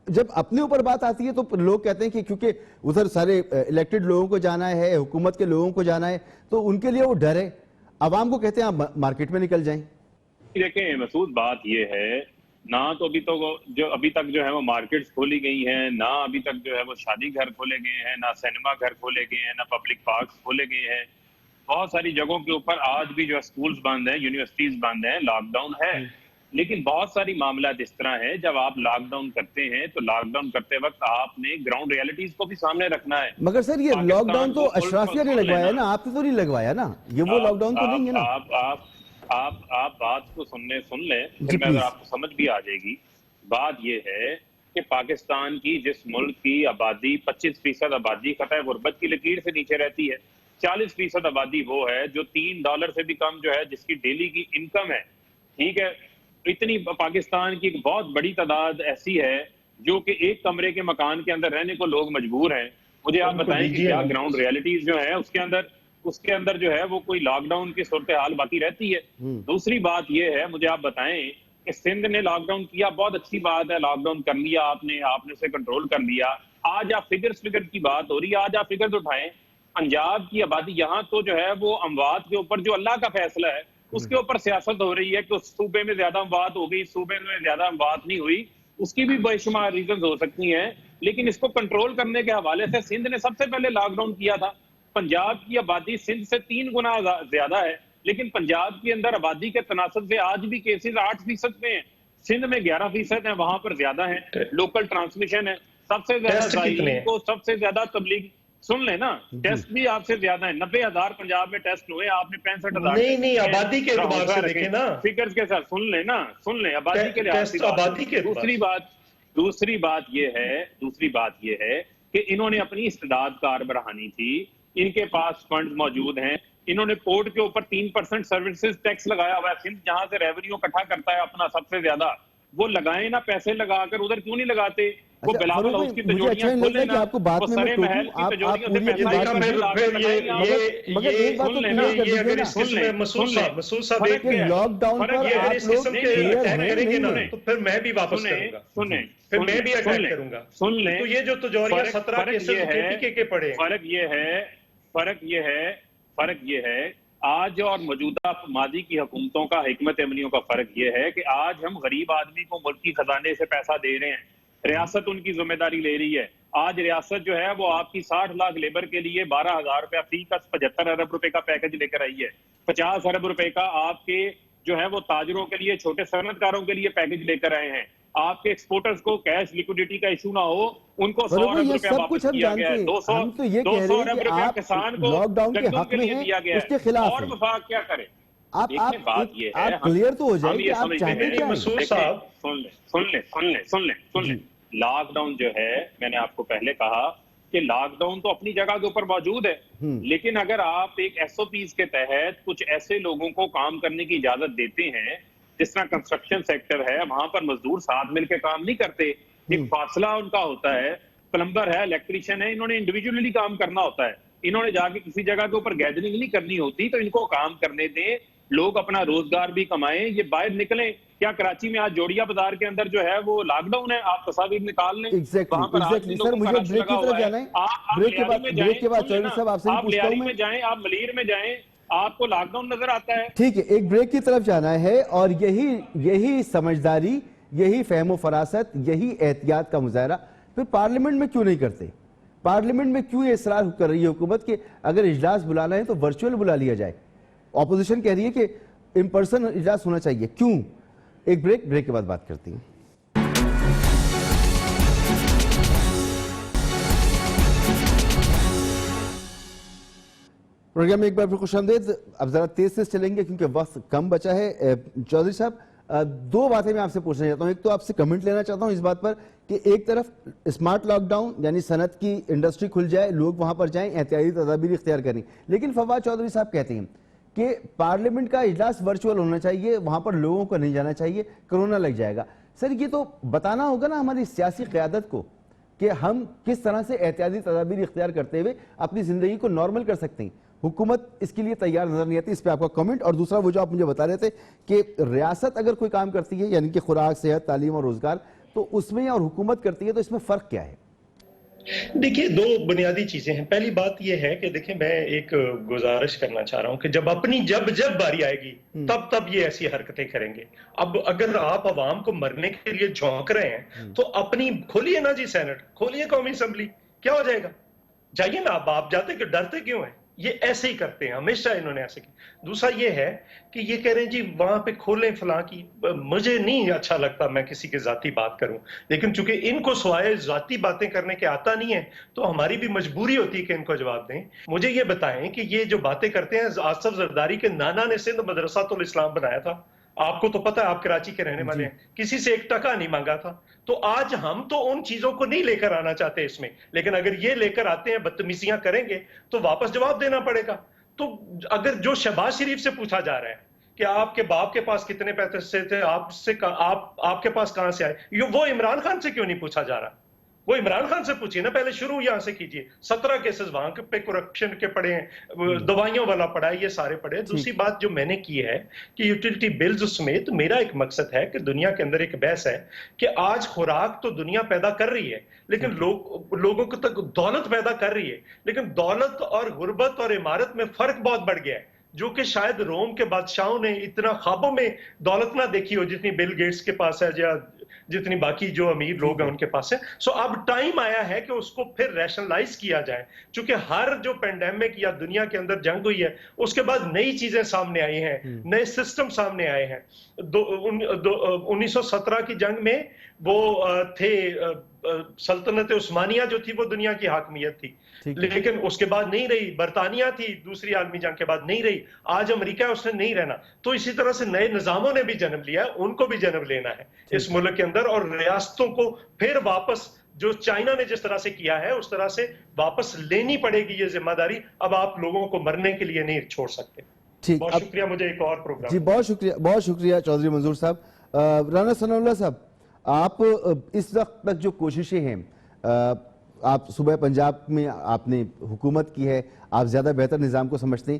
A: جب اپنے اوپر بات آتی ہے تو لوگ کہتے ہیں کہ کیونکہ ادھر سارے الیکٹڈ لوگوں کو جانا ہے, حکومت کے لوگوں کو جانا ہے, تو ان کے لیے وہ ڈر ہے. عوام کو کہتے ہیں آپ مارکیٹ میں نکل جائیں.
F: دیکھیں مسعود, بات یہ ہے نہ تو ابھی تک جو ہے وہ مارکیٹس کھولی گئی ہیں, نہ ابھی تک جو ہے وہ شادی گھر کھولے گئے ہیں, نہ سینما گھر کھولے گئے ہیں, نہ پبلک پارکس کھولے گئے ہیں. بہت ساری جگہوں کے اوپر آج بھی جو ہے سکولز بند ہیں, یونیورسٹیز بند ہیں, لاک ڈاؤن ہے. لیکن بہت ساری معاملات اس طرح ہے, جب آپ لاک ڈاؤن کرتے ہیں تو لاک ڈاؤن کرتے وقت آپ نے گراؤنڈ ریالٹیز کو بھی سامنے رکھنا ہے.
A: مگر سر یہ لاک ڈاؤن تو اشرافیہ نے لگوایا ہے نا, آپ نے تو نہیں لگوایا نا, یہ وہ لاک ڈاؤن تو نہیں ہے نا.
F: آپ بات کو سن لیں, پھر میں اگر آپ کو سمجھ بھی آ جائے گی. بات یہ ہے کہ پاکستان کی جس ملک کی آبادی 25% آبادی خطۂ غربت کی لکیر سے نیچے رہتی ہے, 40% آبادی وہ ہے جو $3 سے بھی کم جو ہے جس کی ڈیلی کی انکم ہے. ٹھیک ہے, اتنی پاکستان کی ایک بہت بڑی تعداد ایسی ہے جو کہ ایک کمرے کے مکان کے اندر رہنے کو لوگ مجبور ہیں. مجھے آپ بتائیں کہ کیا گراؤنڈ ریالٹیز جو ہیں اس کے اندر جو ہے وہ کوئی لاک ڈاؤن کی صورتحال باقی رہتی ہے. دوسری بات یہ ہے, مجھے آپ بتائیں کہ سندھ نے لاک ڈاؤن کیا, بہت اچھی بات ہے, لاک ڈاؤن کر لیا آپ نے اسے کنٹرول کر لیا. آج آپ فگر کی بات ہو رہی ہے, آج آپ فگر اٹھائیں. پنجاب کی آبادی یہاں تو جو ہے وہ اموات کے اوپر جو اللہ کا فیصلہ ہے اس کے اوپر سیاست ہو رہی ہے کہ اس صوبے میں زیادہ اموات ہو گئی, صوبے میں زیادہ اموات نہیں ہوئی. اس کی بھی بے شمار ریزنز ہو سکتی ہیں, لیکن اس کو کنٹرول کرنے کے حوالے سے سندھ نے سب سے پہلے لاک ڈاؤن کیا تھا. پنجاب کی آبادی سندھ سے 3 گنا زیادہ ہے, لیکن پنجاب کے اندر آبادی کے تناسب سے آج بھی کیسز 8% پہ ہیں, سندھ میں 11% ہیں, وہاں پر زیادہ ہیں. لوکل ٹرانسمیشن ہے, سب سے زیادہ زائرین کو سب سے زیادہ تبلیغ. سن لیں نا, ٹیسٹ بھی آپ سے زیادہ ہیں, 90,000 پنجاب میں ٹیسٹ ہوئے, آپ نے 65,000.
G: نہیں آبادی کے اعتبار سے دیکھیں نا,
F: فکرز کے ساتھ سن لیں آبادی کے لحاظ سے. دوسری بات یہ ہے کہ انہوں نے اپنی استعداد کار برہانی تھی, ان کے پاس فنڈ موجود ہیں, انہوں نے پورٹ کے اوپر 3% سروسز ٹیکس لگایا ہوا ہے. سندھ جہاں سے ریونیو اکٹھا کرتا ہے اپنا سب سے زیادہ, وہ لگائیں نا, پیسے لگا کر ادھر کیوں نہیں لگاتے؟ وہ بلاول ہاؤس کی تجوریاں کھولیں نا, وہ سرے محل کی تجوریوں سے پیسے
G: مسعود صاحب ایک
A: لاک ڈاؤن پر
G: اگر اس قسم کے اٹیک کریں گے نا تو پھر میں بھی واپس کروں گا, پھر میں بھی اٹیک کروں گا. تو یہ جو تجوریاں 17 کیسز کے کے پڑے ہیں.
F: فرق یہ ہے آج اور موجودہ ماضی کی حکومتوں کا, حکمت عملیوں کا فرق یہ ہے کہ آج ہم غریب آدمی کو ملک کی خزانے سے پیسہ دے رہے ہیں, ریاست ان کی ذمہ داری لے رہی ہے. آج ریاست جو ہے وہ آپ کی 60 لاکھ لیبر کے لیے 12,000 روپے فی کا 75 ارب روپے کا پیکج لے کر آئی ہے. 50 ارب روپے کا آپ کے جو ہے وہ تاجروں کے لیے, چھوٹے صنعت کاروں کے لیے پیکج لے کر آئے ہیں. آپ کے ایکسپورٹرز کو کیش لیکوڈیٹی کا ایشو نہ ہو, ان کو 100 ارب روپے واپس کیا گیا ہے. 200 ارب روپے کسان کو گندم کے لیے دیا گیا ہے. اور وفاق کیا کرے؟
A: آپ کلیئر تو ہو جائے کہ آپ چاہتے ہیں.
G: مسعود صاحب
F: سن لیں لاک ڈاؤن جو ہے میں نے آپ کو پہلے کہا کہ لاک ڈاؤن تو اپنی جگہ کے اوپر موجود ہے، لیکن اگر آپ ایک ایس او پیز کے تحت کچھ ایسے لوگوں کو کام کرنے کی اجازت دیتے ہیں، جس طرح کنسٹرکشن سیکٹر ہے، وہاں پر مزدور ساتھ مل کے کام نہیں کرتے، ایک فاصلہ ان کا ہوتا ہے، پلمبر ہے، الیکٹریشین ہے، انہوں نے انڈیویجولی کام کرنا ہوتا ہے، انہوں نے جا کے کسی جگہ کے اوپر گیدرنگ نہیں کرنی ہوتی، تو ان کو کام کرنے دیں، لوگ اپنا روزگار بھی کمائیں، یہ باہر نکلیں۔ کیا کراچی میں آج جوڑیا بازار کے اندر جو ہے وہ لاک ڈاؤن ہے؟ آپ تصاویر نکال لیں، وہاں پر آج بھی
A: سر
F: لوگوں کا
A: مجھے
F: رش
A: بریک
F: لگا
A: کی طرف
F: ہوا ہے۔
A: جانا ہے،
F: آپ
A: بریک کے
F: لیاری میں جائیں،
A: بعد
F: سن
A: چودھری
F: لینا،
A: صاحب آپ سے بھی
F: آپ
A: پوچھتا ہوں
F: لیاری
A: میں،
F: میں جائیں، آپ ملیر میں جائیں، آپ کو لاک ڈاؤن نظر آتا ہے؟
A: ٹھیک ہے، ایک بریک کی طرف جانا ہے، اور یہی سمجھداری، یہی فہم و فراست، یہی احتیاط کا مظاہرہ پھر پارلیمنٹ میں کیوں نہیں کرتے؟ پارلیمنٹ میں کیوں یہ اصرار کر رہی ہے حکومت کہ اگر اجلاس بلانا ہے تو ورچوئل بلا لیا جائے؟ اپوزیشن کہہ رہی ہے کہ ان پرسن اجلاس ہونا چاہیے، کیوں؟ ایک بریک کے بعد بات کرتی ہیں۔ پروگرام میں ایک بار پھر خوش آمدید۔ اب ذرا تیز سے چلیں گے کیونکہ وقت کم بچا ہے۔ چودھری صاحب، دو باتیں میں آپ سے پوچھنا چاہتا ہوں۔ ایک تو آپ سے کمنٹ لینا چاہتا ہوں اس بات پر کہ ایک طرف اسمارٹ لاک ڈاؤن یعنی صنعت کی انڈسٹری کھل جائے، لوگ وہاں پر جائیں، احتیاطی تدابیر اختیار کریں، لیکن فواد چودھری صاحب کہتے ہیں کہ پارلیمنٹ کا اجلاس ورچوئل ہونا چاہیے، وہاں پر لوگوں کو نہیں جانا چاہیے، کرونا لگ جائے گا۔ سر یہ تو بتانا ہوگا نا ہماری سیاسی قیادت کو کہ ہم کس طرح سے احتیاطی تدابیر اختیار کرتے ہوئے اپنی زندگی کو نارمل کر سکتے ہیں۔ حکومت اس کے لیے تیار نظر نہیں آتی، اس پہ آپ کا کمنٹ۔ اور دوسرا وہ جو آپ مجھے بتا رہے تھے کہ ریاست اگر کوئی کام کرتی ہے یعنی کہ خوراک، صحت، تعلیم اور روزگار، تو اس میں اور حکومت کرتی ہے تو اس میں فرق کیا ہے؟
E: دیکھیے، دو بنیادی چیزیں ہیں۔ پہلی بات یہ ہے کہ دیکھیں، میں ایک گزارش کرنا چاہ رہا ہوں کہ جب باری آئے گی تب یہ ایسی حرکتیں کریں گے۔ اب اگر آپ عوام کو مرنے کے لیے جھونک رہے ہیں تو اپنی کھولیے نا جی، سینٹ کھولیے، قومی اسمبلی، کیا ہو جائے گا؟ جائیے نا، آپ جاتے کہ ڈرتے کیوں ہیں؟ یہ ایسے ہی کرتے ہیں، ہمیشہ انہوں نے ایسے کی۔ دوسرا یہ ہے کہ یہ کہہ رہے ہیں جی وہاں پہ کھولیں فلاں کی، مجھے نہیں اچھا لگتا میں کسی کے ذاتی بات کروں، لیکن چونکہ ان کو سوائے ذاتی باتیں کرنے کے آتا نہیں ہے تو ہماری بھی مجبوری ہوتی ہے کہ ان کو جواب دیں۔ مجھے یہ بتائیں کہ یہ جو باتیں کرتے ہیں، آصف زرداری کے نانا نے سندھ مدرسۃ الاسلام بنایا تھا، آپ کو تو پتہ ہے، آپ کراچی کے رہنے والے ہیں، کسی سے ایک ٹکا نہیں مانگا تھا۔ تو آج ہم تو ان چیزوں کو نہیں لے کر آنا چاہتے اس میں، لیکن اگر یہ لے کر آتے ہیں، بدتمیزیاں کریں گے تو واپس جواب دینا پڑے گا۔ تو اگر جو شہباز شریف سے پوچھا جا رہا ہے کہ آپ کے باپ کے پاس کتنے پیسے تھے، آپ کے پاس کہاں سے آئے، وہ عمران خان سے کیوں نہیں پوچھا جا رہا؟ وہ عمران خان سے پوچھیے نا، پہلے شروع یہاں سے کیجئے۔ 17 کیسز وہاں پہ کرپشن کے پڑے ہیں، دوائیوں والا پڑا ہے، یہ سارے پڑے ہیں۔ دوسری بات جو میں نے کی ہے کہ یوٹیلٹی بلز سمیت میرا ایک مقصد ہے کہ دنیا کے اندر ایک بحث ہے کہ آج خوراک تو دنیا پیدا کر رہی ہے، لیکن لوگوں کو تک دولت پیدا کر رہی ہے، لیکن دولت اور غربت اور عمارت میں فرق بہت بڑھ گیا ہے، جو کہ شاید روم کے بادشاہوں نے اتنا خوابوں میں دولت نہ دیکھی ہو جتنی بل گیٹس کے پاس ہے یا جتنی باقی جو امیر لوگ ہیں ان کے پاس ہے۔ سو اب ٹائم آیا ہے کہ اس کو پھر ریشنلائز کیا جائے، چونکہ ہر جو پینڈیمک یا دنیا کے اندر جنگ ہوئی ہے اس کے بعد نئی چیزیں سامنے آئی ہیں، نئے سسٹم سامنے آئے ہیں۔ 1917 کی جنگ میں وہ تھے سلطنت عثمانیہ جو تھی وہ دنیا کی حاکمیت تھی، لیکن اس کے بعد نہیں رہی۔ برطانیہ تھی دوسری عالمی جنگ کے بعد، نہیں رہی۔ آج امریکہ اس نے نہیں رہنا۔ تو اسی طرح سے نئے نظاموں نے بھی جنم لیا ہے، ان کو بھی جنم لینا ہے اس ملک کے اندر، اور ریاستوں کو پھر واپس جو چائنا نے جس طرح سے کیا ہے اس طرح سے واپس لینی پڑے گی یہ ذمہ داری۔ اب آپ لوگوں کو مرنے کے لیے نہیں چھوڑ سکتے۔ بہت شکریہ، مجھے ایک اور پروگرام۔
A: جی بہت شکریہ چودھری منظور صاحب۔ رانا ثناء اللہ صاحب، آپ اس وقت تک جو کوششیں ہیں، آپ صوبہ پنجاب میں آپ نے حکومت کی ہے، آپ زیادہ بہتر نظام کو سمجھتے ہیں،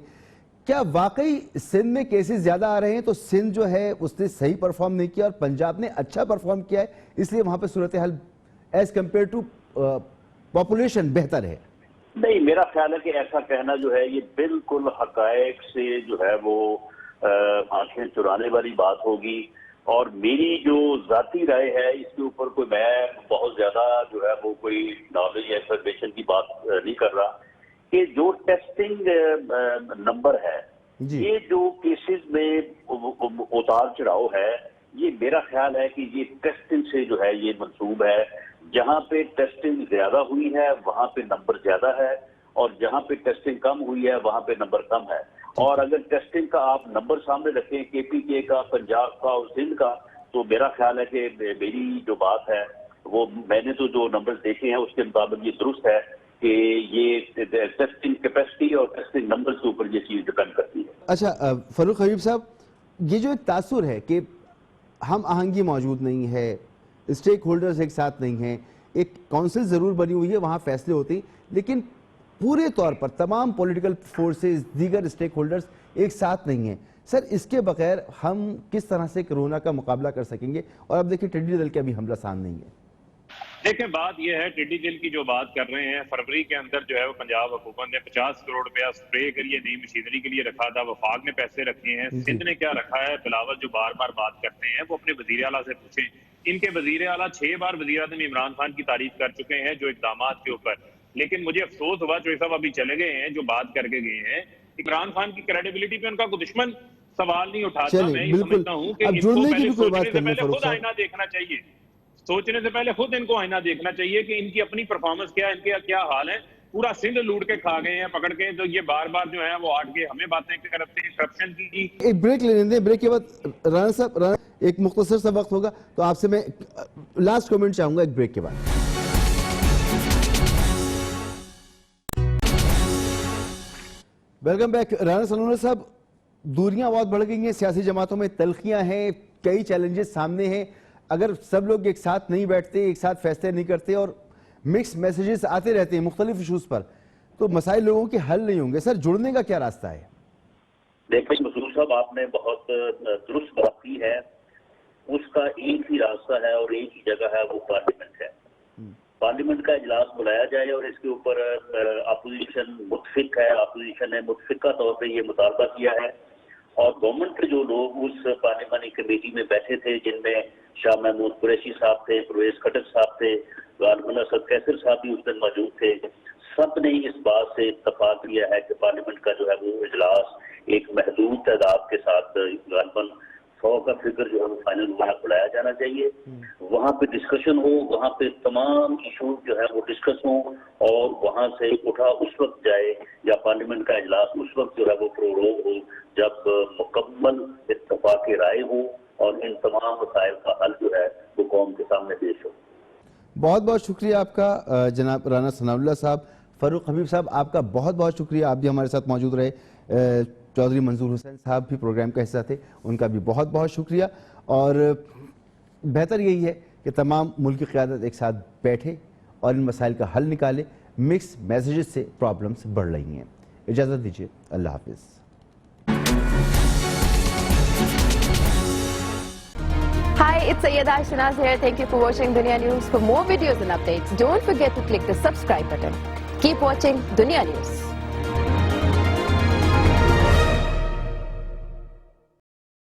A: کیا واقعی سندھ میں کیسز زیادہ آ رہے ہیں تو سندھ جو ہے اس نے صحیح پرفارم نہیں کیا اور پنجاب نے اچھا پرفارم کیا ہے اس لیے وہاں پہ صورتحال ایز کمپیئر ٹو پاپولیشن بہتر ہے؟
D: نہیں، میرا خیال ہے کہ ایسا کہنا جو ہے یہ بالکل حقائق سے جو ہے وہ آنکھیں چرانے والی بات ہوگی، اور میری جو ذاتی رائے ہے اس کے اوپر کوئی میں بہت زیادہ جو ہے وہ کوئی نالج یا انفارمیشن کی بات نہیں کر رہا، کہ جو ٹیسٹنگ نمبر ہے، یہ جو کیسز میں اتار چڑھاؤ ہے، یہ میرا خیال ہے کہ یہ ٹیسٹنگ سے جو ہے یہ منسوب ہے۔ جہاں پہ ٹیسٹنگ زیادہ ہوئی ہے وہاں پہ نمبر زیادہ ہے، اور جہاں پہ ٹیسٹنگ کم ہوئی ہے وہاں پہ نمبر کم ہے۔ اور اگر ٹیسٹنگ کا آپ نمبر سامنے رکھیں کے پی کے کا، پنجاب کا اور سندھ کا، تو میرا خیال ہے کہ میری جو بات ہے وہ میں نے تو جو نمبرز دیکھے ہیں اس کے مطابق یہ درست ہے کہ یہ ٹیسٹنگ کیپیسٹی اور ٹیسٹنگ نمبر کے اوپر یہ چیز ڈپینڈ کرتی ہے.
A: اچھا فاروق حبیب صاحب، یہ جو ایک تاثر ہے کہ ہم آہنگی موجود نہیں ہے، اسٹیک ہولڈرز ایک ساتھ نہیں ہیں، ایک کونسل ضرور بنی ہوئی ہے، وہاں فیصلے ہوتے ہیں، لیکن پورے طور پر تمام پولیٹیکل فورسز، دیگر اسٹیک ہولڈرز ایک ساتھ نہیں ہیں. سر اس کے بغیر ہم کس طرح سے کرونا کا مقابلہ کر سکیں گے؟ اور اب دیکھیں ٹڈی دل کا بھی حملہ سامنے ہی ہے.
F: دیکھیں بات یہ ہے، ٹڈی دل کی جو بات کر رہے ہیں، فروری کے اندر جو ہے وہ پنجاب حکومت نے 50 کروڑ روپیہ اسپرے کے لیے نئی مشینری کے لیے رکھا تھا، وفاق نے پیسے رکھے ہیں. سندھ نے کیا رکھا ہے؟ بلاول جو بار بار بات کرتے ہیں وہ اپنے وزیر اعلیٰ سے پوچھیں. ان کے وزیر اعلیٰ 6 بار وزیر اعظم عمران خان کی تعریف کر چکے ہیں جو اقدامات کے اوپر، لیکن مجھے افسوس ہوا چوہی صاحب ابھی چلے گئے ہیں جو بات کر کے گئے ہیں. عمران خان کی کریڈیبلٹی پہ ان کا کوئی دشمن سوال نہیں اٹھاتا. میں یہ سمجھتا ہوں کہ ان کو پہلے سوچنے سے پہلے خود آئینہ دیکھنا چاہیے، سوچنے سے پہلے خود ان کو آئینہ دیکھنا چاہیے کہ ان کی اپنی پرفارمنس کیا ہے، ان کے کیا حال ہے. پورا سندھ لوٹ کے کھا گئے ہیں پکڑ کے، تو یہ بار بار جو ہے وہ آٹ کے ہمیں باتیں کرتے ہیں کرپشن کی.
A: ایک بریک لے لیں، بریک کے بعد رانا صاحب ایک مختصر سا وقت ہوگا تو آپ سے میں لاسٹ کمنٹ چاہوں گا ایک بریک کے بعد. Welcome back. Rana Sanaullah صاحب، دوریاں بہت بڑھ گئی ہیں، سیاسی جماعتوں میں تلخیاں ہیں، کئی چیلنجز سامنے ہیں. اگر سب لوگ ایک ساتھ نہیں بیٹھتے، ایک ساتھ فیصلے نہیں کرتے اور مکس میسیجز آتے رہتے ہیں مختلف ایشوز پر، تو مسائل لوگوں کے حل نہیں ہوں گے. سر جڑنے کا کیا راستہ ہے؟
D: دیکھیں مسعود صاحب، آپ نے بہت درست بات کی ہے. اس کا ایک ہی راستہ ہے اور ایک ہی جگہ ہے، وہ پارلیمنٹ ہے. پارلیمنٹ کا اجلاس بلایا جائے اور اس کے اوپر اپوزیشن متفق ہے، اپوزیشن نے متفقہ طور پہ یہ مطالبہ کیا ہے، اور گورنمنٹ کے جو لوگ اس پارلیمانی کمیٹی میں بیٹھے تھے، جن میں شاہ محمود قریشی صاحب تھے، پرویز خٹک صاحب تھے، غالب اسد قیصر صاحب بھی اس دن موجود تھے، سب نے اس بات سے اتفاق کیا ہے کہ پارلیمنٹ کا جو ہے وہ اجلاس ایک محدود تعداد کے ساتھ غالباً 100 کا فگر جو ہے وہ فائنل وہاں بلایا جانا چاہیے. وہاں پہ ڈسکشن ہو، وہاں پہ تمام ایشوز جو ہے وہ ڈسکس ہوں، اور وہاں سے اٹھا اس وقت جائے، یا پارلیمنٹ کا اجلاس اس وقت جو ہے وہ پروروگ ہو جب مکمل اتفاق رائے ہو اور ان تمام مسائل کا حل جو ہے وہ قوم کے سامنے پیش ہو.
A: بہت بہت شکریہ آپ کا جناب رانا ثناء اللہ صاحب. فاروق حبیب صاحب آپ کا بہت بہت شکریہ، آپ بھی ہمارے ساتھ موجود رہے. چودھری منظور حسین صاحب بھی پروگرام کا حصہ تھے، ان کا بھی بہت بہت شکریہ. اور بہتر یہی ہے کہ تمام ملک کی قیادت ایک ساتھ بیٹھے اور ان مسائل کا حل نکالے. مکس میسیجز سے پرابلمز بڑھ رہی ہیں. اجازت دیجیے، اللہ حافظ.
H: Hi, it's Sayyeda Shanaz here. Thank you for watching Dunia News. For more videos and updates, don't forget to click the subscribe button. Keep watching Dunia News.